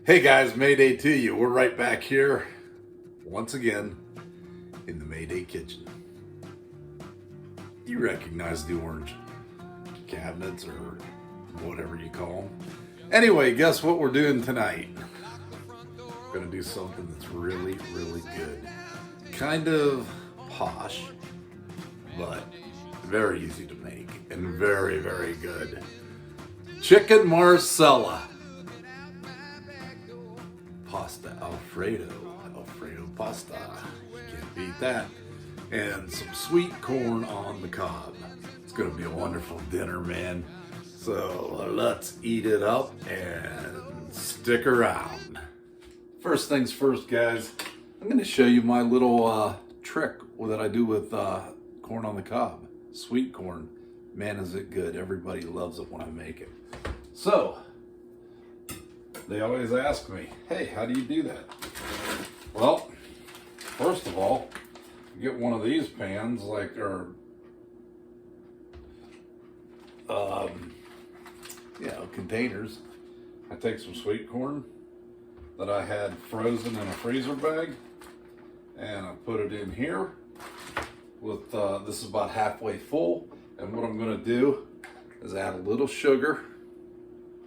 Hey guys, Mayday to you. We're right back here once again in the Mayday kitchen. You recognize the orange cabinets or whatever you call them. Anyway, guess what we're doing tonight? We're gonna do something that's really good. Kind of posh, but very easy to make and very good. Chicken Marsala. Pasta Alfredo pasta. You can't beat that. And some sweet corn on the cob. It's gonna be a wonderful dinner, man. So let's eat it up and stick around. First things first, guys. I'm gonna show you my little trick that I do with corn on the cob. Sweet corn. Man, is it good. Everybody loves it when I make it. So, they always ask me, hey, how do you do that? Well, first of all, you get one of these pans, containers. I take some sweet corn that I had frozen in a freezer bag, and I put it in here with, this is about halfway full, and what I'm gonna do is add a little sugar.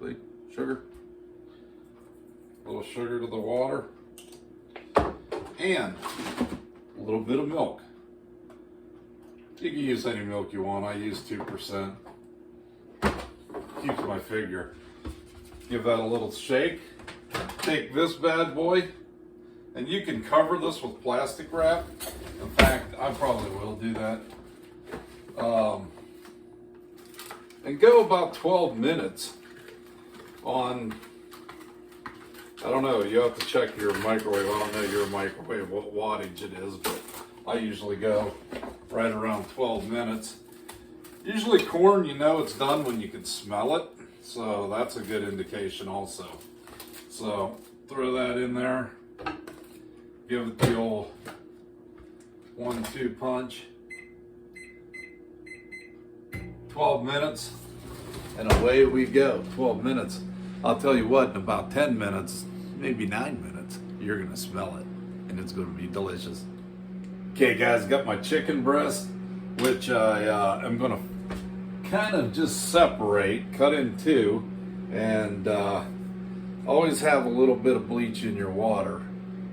See, sugar. A little sugar to the water, and a little bit of milk. You can use any milk you want. I use 2%. Keeps my figure. Give that a little shake. Take this bad boy, and you can cover this with plastic wrap. In fact, I probably will do that. And go about 12 minutes on, I don't know, you have to check your microwave. I don't know your microwave, what wattage it is, but I usually go right around 12 minutes. Usually corn, you know it's done when you can smell it, so that's a good indication also. So throw that in there, give it the old 1-2 punch. 12 minutes, and away we go. 12 minutes. I'll tell you what, in about 10 minutes, maybe 9 minutes, you're gonna smell it, and it's gonna be delicious. Okay guys, got my chicken breast, which I am gonna kind of just separate, cut in two, and always have a little bit of bleach in your water.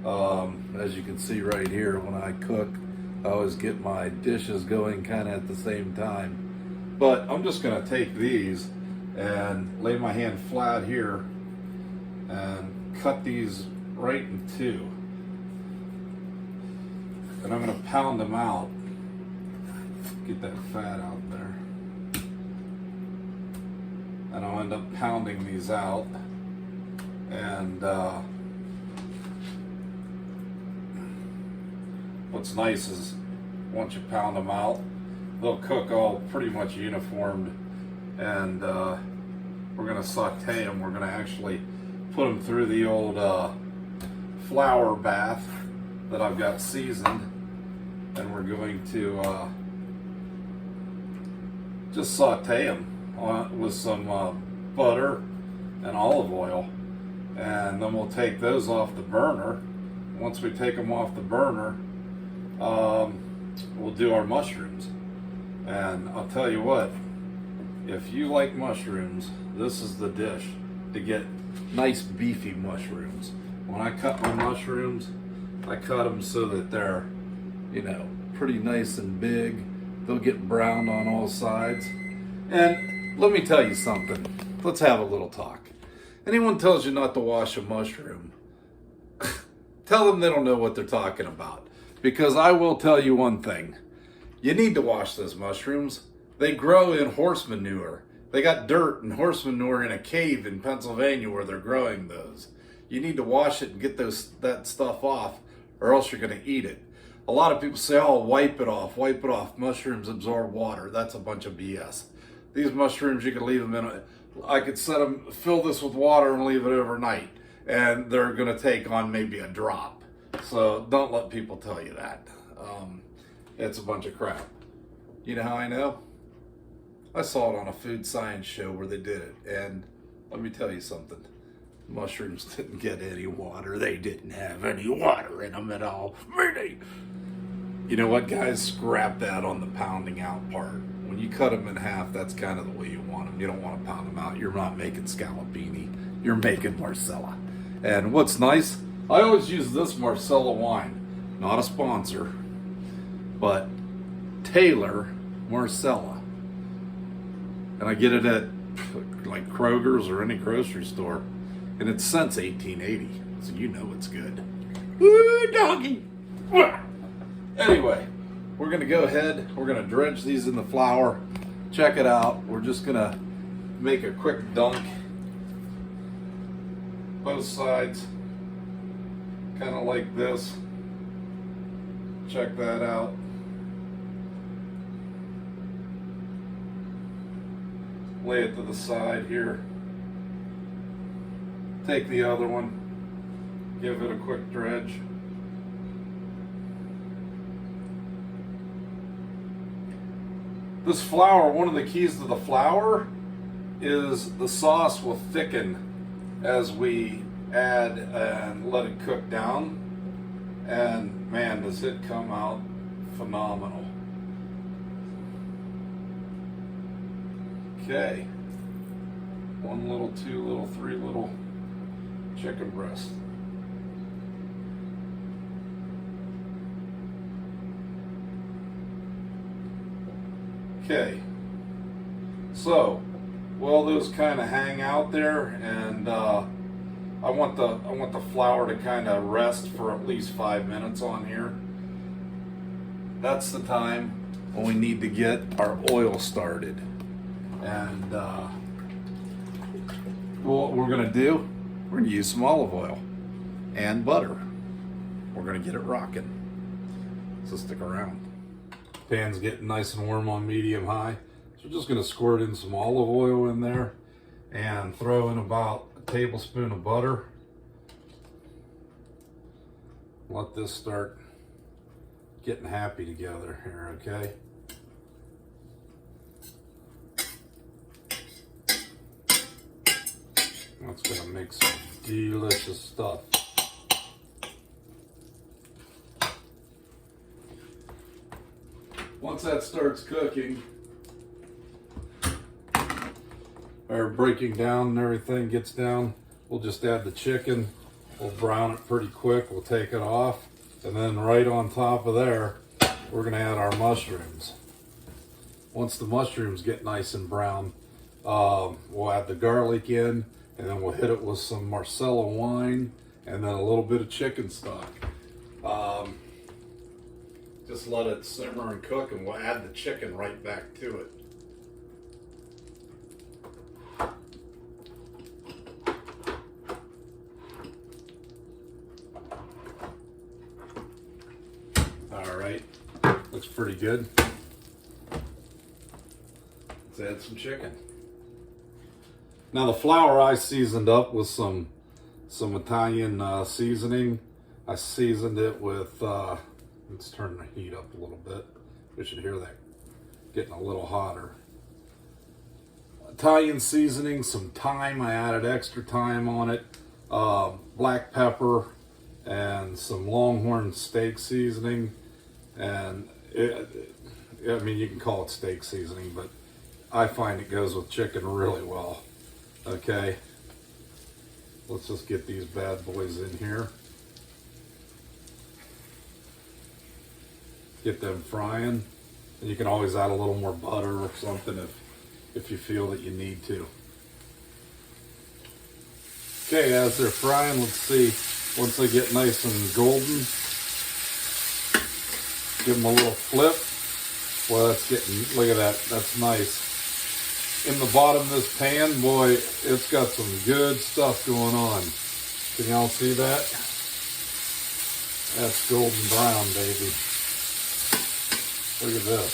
As you can see right here, when I cook, I always get my dishes going kind of at the same time. But I'm just gonna take these and lay my hand flat here and cut these right in two. And I'm gonna pound them out. Get that fat out there. And I'll end up pounding these out. And what's nice is once you pound them out, they'll cook all pretty much uniformed. And we're gonna saute them. We're gonna actually put them through the old flour bath that I've got seasoned, and we're going to just saute them with some butter and olive oil, and then we'll take those off the burner. Once we take them off the burner, we'll do our mushrooms. And I'll tell you what, if you like mushrooms, this is the dish to get nice beefy mushrooms. When I cut my mushrooms, I cut them so that they're, you know, pretty nice and big. They'll get browned on all sides. And let me tell you something. Let's have a little talk. Anyone tells you not to wash a mushroom, tell them they don't know what they're talking about. Because I will tell you one thing. You need to wash those mushrooms. They grow in horse manure. They got dirt and horse manure in a cave in Pennsylvania where they're growing those. You need to wash it and get that stuff off, or else you're going to eat it. A lot of people say, oh, wipe it off. Mushrooms absorb water. That's a bunch of BS. These mushrooms, you can leave them in I could fill this with water and leave it overnight, and they're going to take on maybe a drop. So don't let people tell you that. It's a bunch of crap. You know how I know? I saw it on a food science show where they did it, and let me tell you something. Mushrooms didn't get any water. They didn't have any water in them at all. Really? You know what, guys? Scrap that on the pounding out part. When you cut them in half, that's kind of the way you want them. You don't want to pound them out. You're not making scallopini. You're making Marsala. And what's nice, I always use this Marsala wine. Not a sponsor, but Taylor Marsala. And I get it at like Kroger's or any grocery store. And it's since 1880, so you know it's good. Woo, doggy! Anyway, we're gonna go ahead, we're gonna dredge these in the flour. Check it out. We're just gonna make a quick dunk. Both sides, kind of like this. Check that out. Lay it to the side here. Take the other one, give it a quick dredge. This flour, one of the keys to the flour is the sauce will thicken as we add and let it cook down. And man, does it come out phenomenal. Okay, 1 little, 2 little, 3 little chicken breast. Okay, so while those kind of hang out there, and I want the flour to kind of rest for at least 5 minutes on here. That's the time when we need to get our oil started. And what we're gonna do, we're gonna use some olive oil and butter. We're gonna get it rocking. So stick around. Pan's getting nice and warm on medium high. So we're just gonna squirt in some olive oil in there and throw in about a tablespoon of butter. Let this start getting happy together here, okay? That's gonna make some delicious stuff. Once that starts cooking, or breaking down and everything gets down, we'll just add the chicken. We'll brown it pretty quick. We'll take it off. And then right on top of there, we're gonna add our mushrooms. Once the mushrooms get nice and brown, we'll add the garlic in, and then we'll hit it with some Marsala wine and then a little bit of chicken stock. Just let it simmer and cook, and we'll add the chicken right back to it. All right, looks pretty good. Let's add some chicken. Now the flour I seasoned up with some Italian seasoning. I seasoned it with, let's turn the heat up a little bit. We should hear that getting a little hotter. Italian seasoning, some thyme. I added extra thyme on it. Black pepper and some Longhorn steak seasoning. And I mean, you can call it steak seasoning, but I find it goes with chicken really well. Okay, let's just get these bad boys in here. Get them frying, and you can always add a little more butter or something if you feel that you need to. Okay, as they're frying, let's see, once they get nice and golden, give them a little flip. Well, that's getting, look at that, that's nice. In the bottom of this pan, boy, it's got some good stuff going on. Can y'all see that? That's golden brown, baby. Look at this.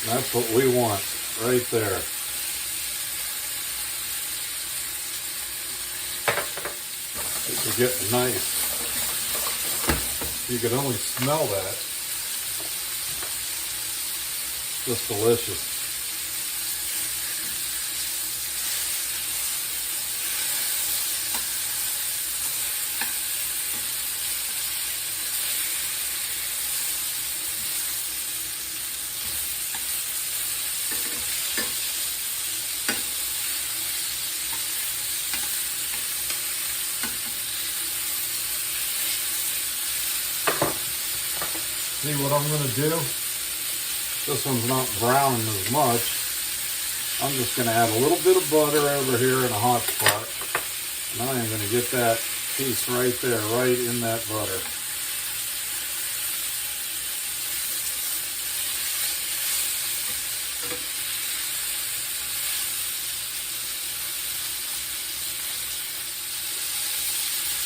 That's what we want right there. It's getting nice. You can only smell that. Just delicious. see what I'm going to do? This one's not browning as much. I'm just going to add a little bit of butter over here in a hot spot. And I am going to get that piece right there, right in that butter.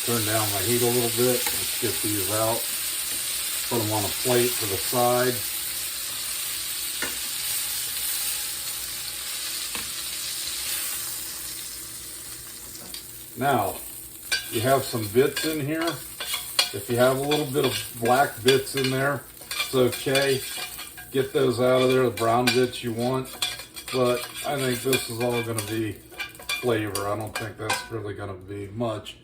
Turn down my heat a little bit. Let's get these out. Put them on a plate to the side. Now, you have some bits in here. If you have a little bit of black bits in there, it's okay. Get those out of there, the brown bits you want. But I think this is all going to be flavor. I don't think that's really going to be much.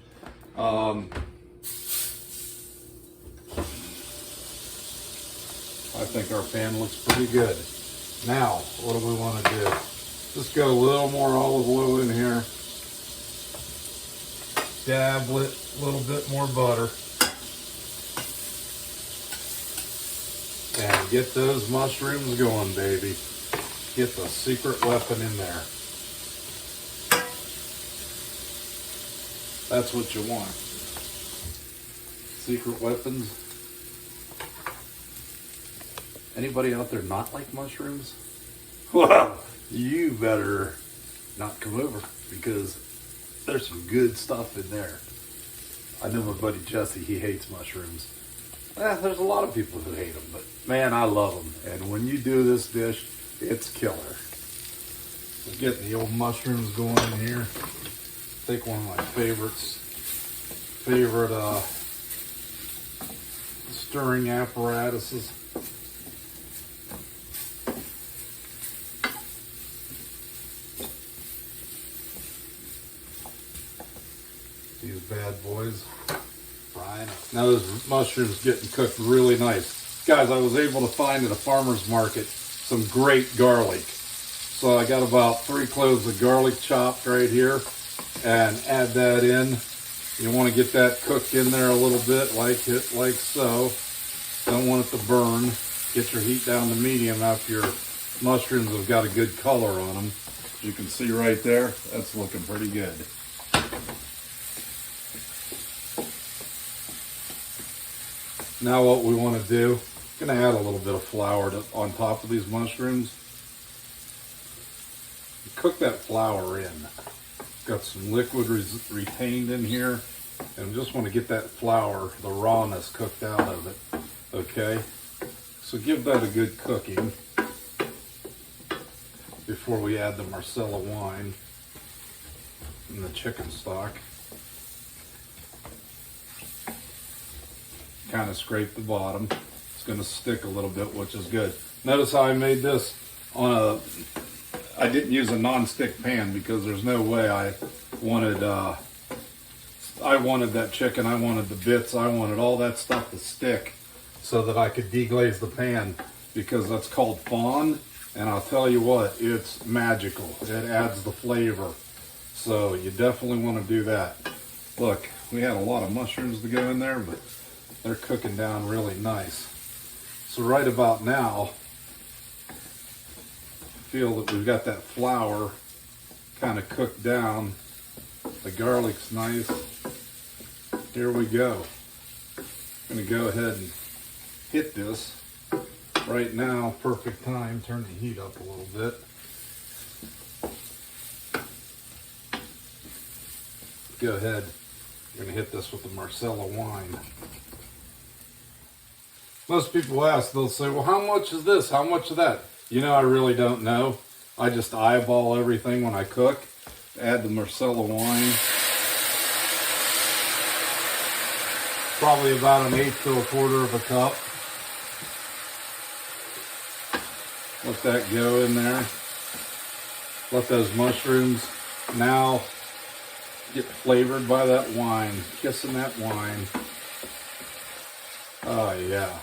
I think our pan looks pretty good. Now, what do we want to do? Just go a little more olive oil in here. Dab it, a little bit more butter. And get those mushrooms going, baby. Get the secret weapon in there. That's what you want. Secret weapons. Anybody out there not like mushrooms? Well, you better not come over because there's some good stuff in there. I know my buddy Jesse, he hates mushrooms. There's a lot of people who hate them, but man, I love them. And when you do this dish, it's killer. We're getting the old mushrooms going in here. I think one of my favorite stirring apparatuses. These bad boys frying up. Now those mushrooms getting cooked really nice. Guys, I was able to find at a farmer's market some great garlic. So I got about 3 cloves of garlic chopped right here. And add that in. You want to get that cooked in there a little bit, like so. Don't want it to burn. Get your heat down to medium after your mushrooms have got a good color on them. As you can see right there, that's looking pretty good. Now what we want to do, I'm going to add a little bit of flour on top of these mushrooms. Cook that flour in. Got some liquid retained in here, and just want to get that flour, the rawness, cooked out of it. Okay, so give that a good cooking before we add the Marsala wine and the chicken stock. Kind of scrape the bottom. It's going to stick a little bit, which is good. Notice how I made this on I didn't use a non-stick pan because there's no way I wanted that chicken, I wanted the bits, I wanted all that stuff to stick so that I could deglaze the pan, because that's called fond, and I'll tell you what, it's magical. It adds the flavor. So you definitely want to do that. Look, we had a lot of mushrooms to go in there, but they're cooking down really nice. So right about now, feel that we've got that flour kind of cooked down. The garlic's nice. Here we go. I'm going to go ahead and hit this right now. Perfect time. Turn the heat up a little bit. Go ahead. I'm going to hit this with the Marsala wine. Most people ask, they'll say, well, how much is this? How much of that? You know, I really don't know. I just eyeball everything when I cook. Add the Marsala wine. Probably about 1/8 to 1/4 of a cup. Let that go in there. Let those mushrooms now get flavored by that wine. Kissing that wine. Oh yeah.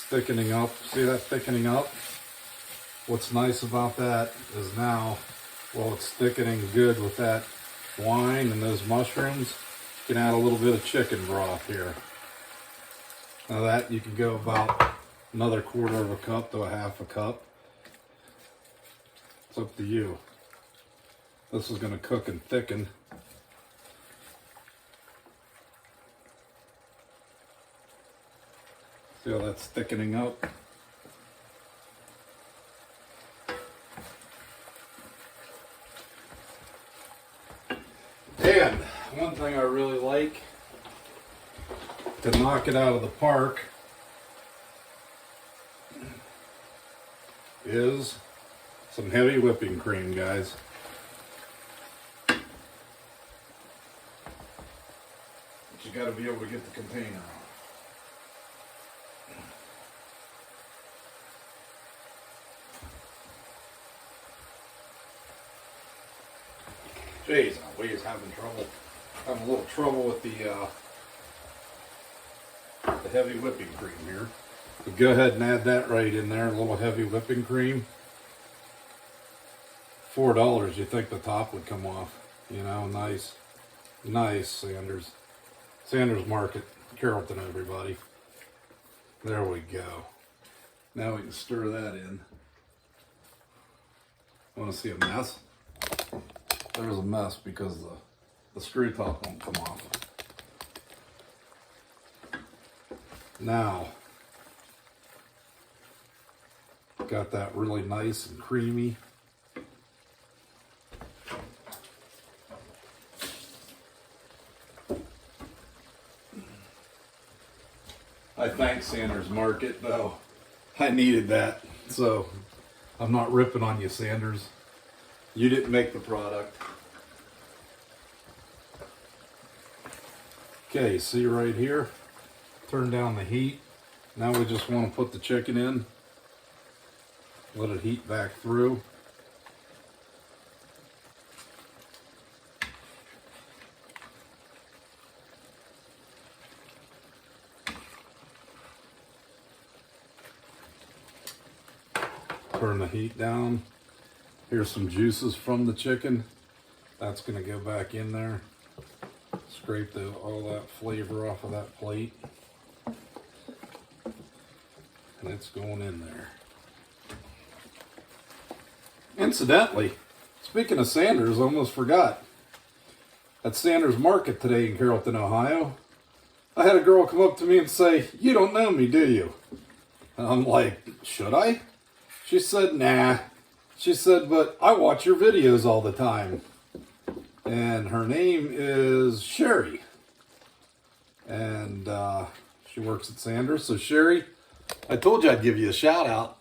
Thickening up. See that thickening up? What's nice about that is now, well, it's thickening good with that wine and those mushrooms. You can add a little bit of chicken broth here. Now that you can go about another quarter of a cup to a half a cup. It's up to you. This is going to cook and thicken. See how that's thickening up? And one thing I really like to knock it out of the park is some heavy whipping cream, guys. But you got to be able to get the container on. Jeez, Lee's having a little trouble with the heavy whipping cream here. But go ahead and add that right in there, a little heavy whipping cream. $4, you think the top would come off. You know, nice Sanders. Sanders Market, Carrollton, everybody. There we go. Now we can stir that in. Want to see a mess? There's a mess because the screw top won't come off. Now, got that really nice and creamy. I thank Sanders Market, though. I needed that, so I'm not ripping on you, Sanders. You didn't make the product. Okay, see right here? Turn down the heat. Now we just want to put the chicken in. Let it heat back through. Turn the heat down. Here's some juices from the chicken. That's going to go back in there. Scrape all that flavor off of that plate. And it's going in there. Incidentally, speaking of Sanders, I almost forgot. At Sanders Market today in Carrollton, Ohio, I had a girl come up to me and say, "You don't know me, do you?" And I'm like, "Should I?" She said, "Nah." She said, "But I watch your videos all the time." And her name is Sherry. And she works at Sanders. So Sherry, I told you I'd give you a shout out.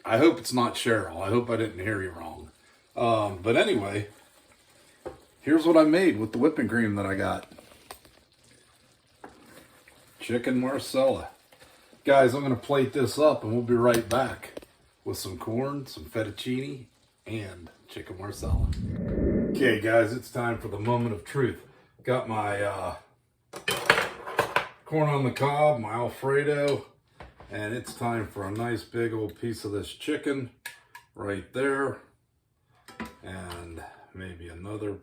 I hope it's not Cheryl. I hope I didn't hear you wrong. But anyway, here's what I made with the whipping cream that I got. Chicken Marsala. Guys, I'm going to plate this up and we'll be right back with some corn, some fettuccine, and chicken Marsala. Okay, guys, it's time for the moment of truth. Got my corn on the cob, my Alfredo, and it's time for a nice big old piece of this chicken right there. And maybe another,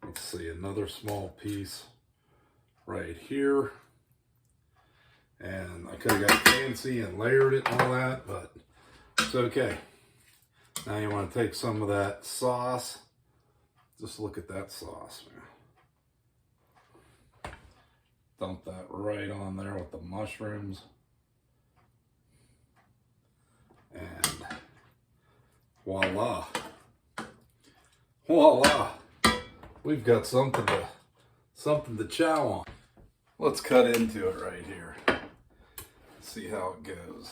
let's see, another small piece right here. And I could have got fancy and layered it and all that, but it's okay. Now you want to take some of that sauce. Just look at that sauce, man. Dump that right on there with the mushrooms. And voila. Voila. We've got something to chow on. Let's cut into it right here. See how it goes.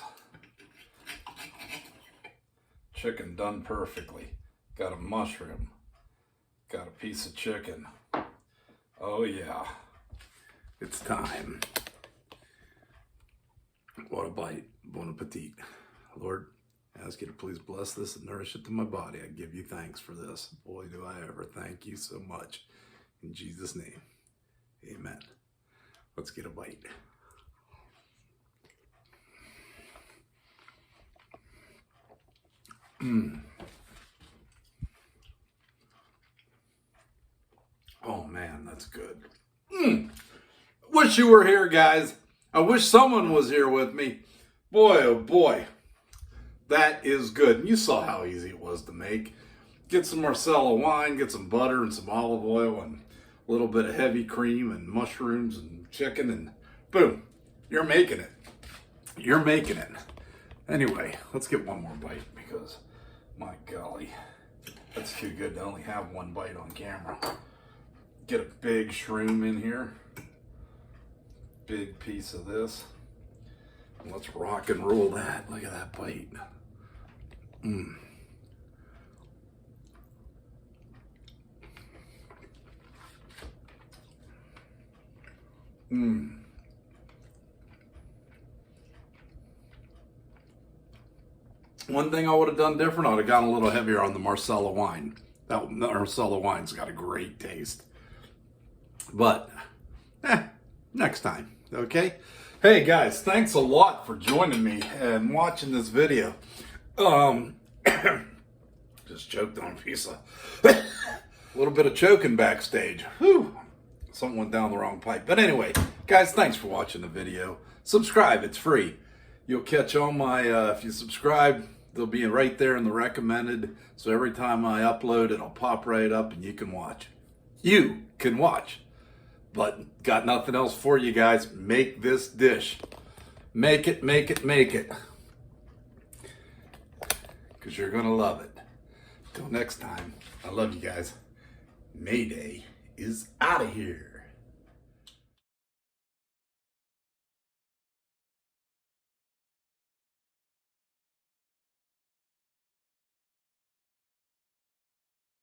Chicken done perfectly. Got a mushroom. Got a piece of chicken. Oh yeah. It's time. What a bite. Bon appetit. Lord, I ask you to please bless this and nourish it to my body. I give you thanks for this. Boy, do I ever. Thank you so much. In Jesus' name. Amen. Let's get a bite. Oh man, that's good. Wish you were here, guys. I wish someone was here with me. Boy, oh boy, that is good. And you saw how easy it was to make. Get some Marsala wine, get some butter and some olive oil and a little bit of heavy cream and mushrooms and chicken, and boom, you're making it. You're making it. Anyway, let's get one more bite because, my golly, that's too good to only have one bite on camera. Get a big shroom in here. Big piece of this. Let's rock and roll that. Look at that bite. Mmm. Mmm. One thing I would have done different, I would have gone a little heavier on the Marsala wine. That Marsala wine's got a great taste. But, next time, okay? Hey guys, thanks a lot for joining me and watching this video. Just choked on a piece of, a little bit of choking backstage. Whew. Something went down the wrong pipe. But anyway, guys, thanks for watching the video. Subscribe, it's free. You'll catch all my, if you subscribe, they'll be right there in the recommended. So every time I upload, it'll pop right up and you can watch. You can watch. But got nothing else for you guys. Make this dish. Make it, make it, make it. Because you're going to love it. Till next time, I love you guys. Mayday is out of here.